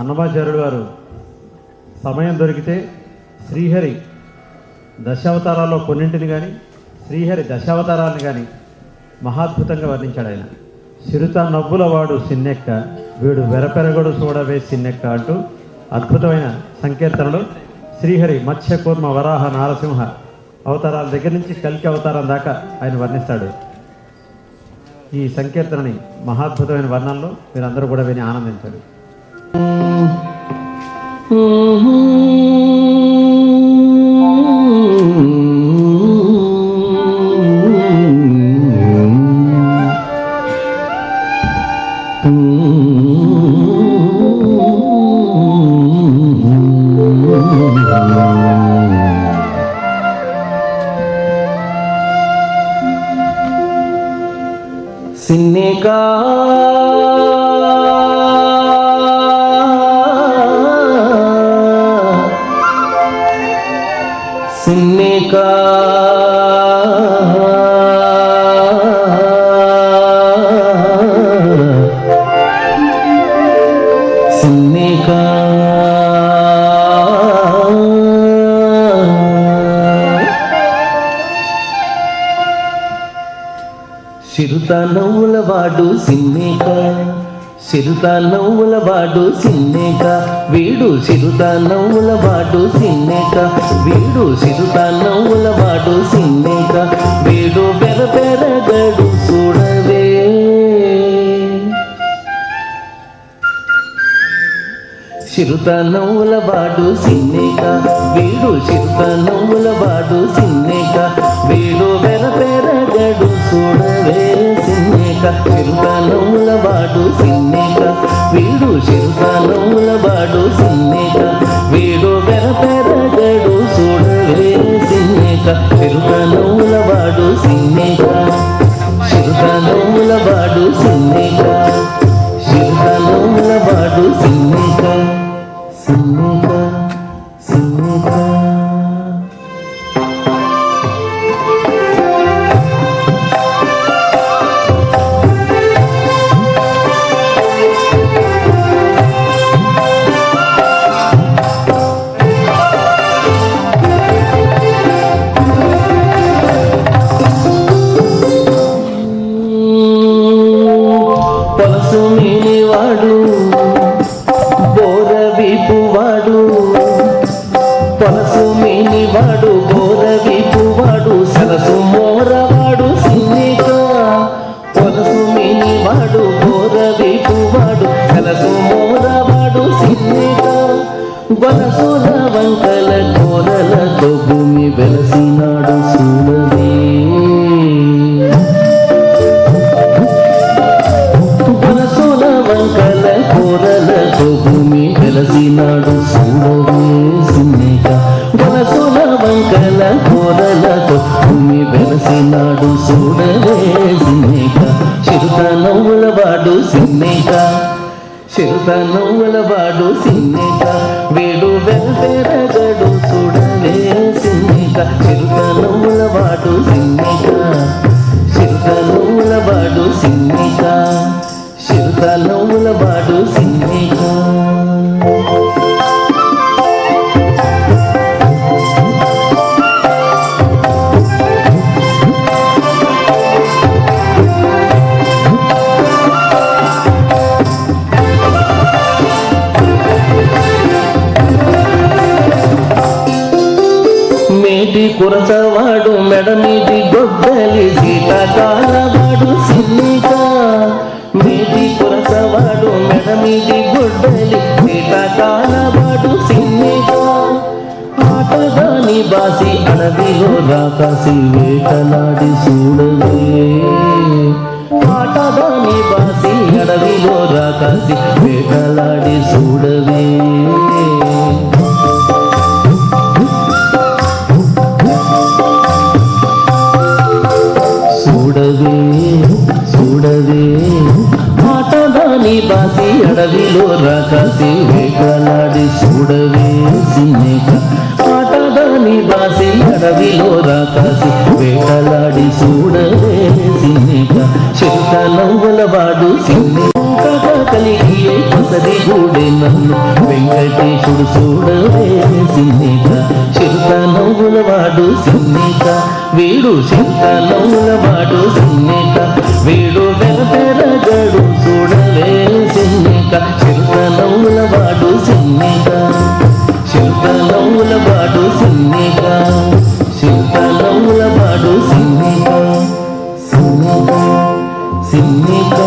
అన్నమాచార్యుడు గారు సమయం దొరికితే శ్రీహరి దశావతారాల్లో కొన్నింటిని కానీ శ్రీహరి దశావతారాన్ని కానీ మహాద్భుతంగా వర్ణించాడు ఆయన. చిరుత నవ్వుల వాడు సిన్నెక్క, వీడు వెరపెరగడు చూడవే సిన్నెక్క అంటూ అద్భుతమైన సంకీర్తనలు శ్రీహరి మత్స్య కూర్మ వరాహ నారసింహ అవతారాల దగ్గర నుంచి కల్కి అవతారం దాకా ఆయన వర్ణిస్తాడు. ఈ సంకీర్తనని మహాద్భుతమైన వర్ణనలో మీరందరూ కూడా విని ఆనందించండి. సిన్నేకా సిన్నేకా సిన్నేకా చిరుత నవ్వుల వాడు సిన్నేక, చిరుత నవ్వుల వాడు సిన్నేక, వీడు చిరుత నవ్వుల వాడు సిన్నేక, వీడు చిరుత నవ్వుల వాడు సిన్నేక, వీడు పెరపెరగడు చూడవే. చిరుత నవ్వుల వాడు సిన్నేక, వీడు చిరుత నవ్వుల వాడు సిన్నేక, వీడు పెరపెరగడు చూడవే సిన్నేక. చిరుత నవ్వుల వాడు సిన్నేక, వీడు చిరుత నవ్వుల వాడు సిన్నేక, వీడు పెరపెరగడు చూడవే సిన్నేక. చిరుత నవ్వుల వాడు సిన్నేక, చిరుత నవ్వుల వాడు సిన్నేక, చిరుత నవ్వుల వాడు సిన్నేక, సిన్నేక సిన్నేక. పలసు మీనివాడు బోరవీపువాడు, పలసు మీనివాడు బోరవీపువాడు, సరసు మోరవాడు సిన్నేక. పలసు మీనివాడు బోరవీపువాడు, సరసు మోరవాడు సిన్నేక. వలసుల వంకల కోరలతో భూమి వెలసినాడు చూడవే. వలసుల వంకల కోరలతో భూమి వెలసినాడు చూడవే సిన్నేక. వలసుల వంకల కోరలతో భూమి వెలసినాడు చూడవే సిన్నేక. చిరుత నవ్వుల వాడు సిన్నేక, చిరుత నవ్వుల వాడు సిన్నేక, వీడు వెరపెరగడు చూడవే సిన్నేక. చిరుత నవ్వుల వాడు సిన్నేక, చిరుత నవ్వుల వాడు సిన్నేక, చిరుత నవ్వుల వాడు సిన్నేక. మేటి కురసవాడు మెడ మీది గొడ్డలి శీతకాలవాడు సిన్నేక, మేటి కురసవాడు మెడ మీది గొడ్డలి శీతకాలవాడు సిన్నేక. ఆటగాని బాసి అడవిలో రాకాసి వేటలాడి చూడవే. ఆటగాని బాసి అడవిలో రాకాసి వేటలాడి చూడవే. చూడవే చూడవే ఆటదాని బాసి అడవిలో రాకాసి వేటలాడి చూడవే సిన్నేక. ఆటదాని బాసి అడవిలో రాకాసి వేటలాడి చూడవే సిన్నేక. చిరుత నవ్వుల వాడు సిన్నేక. చక్కగా కలిగి కొసరి గూడే నన్ను వెంకటేశుడు చూడవే సిన్నిక చిరుత నవ్వుల వాడు సిన్నిక వీడు చిరుత నవ్వుల వాడు సిన్నిక వీడు వెరగడు చూడవే సిన్నిక చిరుత నవ్వుల వాడు సిన్నిక చిరుత నవ్వుల వాడు సిన్నిక చిరుత నవ్వుల వాడు సిన్నిక సిన్నిక సిన్నిక